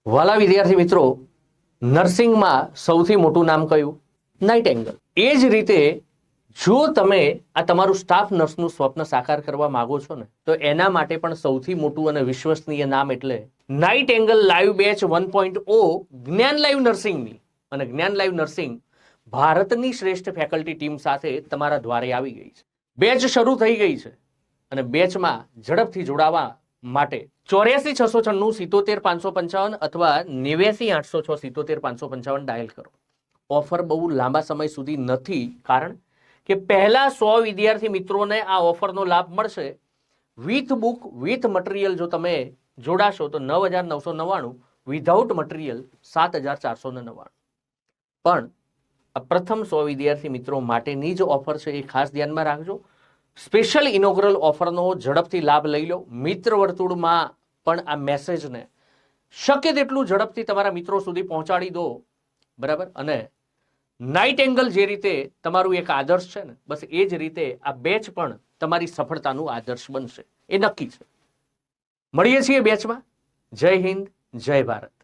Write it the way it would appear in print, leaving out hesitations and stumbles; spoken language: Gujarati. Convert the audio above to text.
વાલા વિદ્યાર્થી મિત્રો, નર્સિંગમાં સૌથી મોટું નામ કયું? Night angle. એ જ રીતે જો તમે આ તમારું સ્ટાફ નર્સનું સ્વપ્ન સાકાર કરવા માંગો છો ને, તો એના માટે પણ સૌથી મોટું અને વિશ્વસનીય નામ એટલે નાઇટ એંગલ લાઈવ બેચ 1.0 જ્ઞાન લાઈવ નર્સિંગની. અને જ્ઞાન લાઈવ નર્સિંગ ભારતની શ્રેષ્ઠ ફેકલ્ટી ટીમ સાથે તમારા દ્વારે આવી ગઈ છે. બેચ શરૂ થઈ ગઈ છે અને બેચમાં ઝડપથી જોડાવા માટે 84 696 77 555 અથવા 89 806 77 555 ડાયલ કરો. ઓફર બહુ લાંબા સમય સુધી નથી, કારણ કે પહેલા 100 વિદ્યાર્થી મિત્રોને આ ઓફરનો લાભ મળશે. વિથ બુક વિથ મટીરિયલ જો તમે જોડાશો તો 9,999, વિધાઉટ મટીરિયલ 7,499. પણ આ પ્રથમ 100 વિદ્યાર્થી મિત્રો માટેની જ ઓફર છે, એ ખાસ ધ્યાનમાં રાખજો. સ્પેશિયલ ઇનોગ્રલ ઓફરનો ઝડપથી લાભ લઈ લો. મિત્ર વર્તુળમાં પણ આ મેસેજને શક્ય તેટલું ઝડપથી તમારા મિત્રો સુધી પહોંચાડી દો, બરાબર. અને નાઇટ એંગલ જે રીતે તમારું એક આદર્શ છે ને, બસ એ જ રીતે આ બેચ પણ તમારી સફળતાનું આદર્શ બનશે, એ નક્કી છે. મળીએ છીએ બેચમાં. જય હિન્દ, જય ભારત.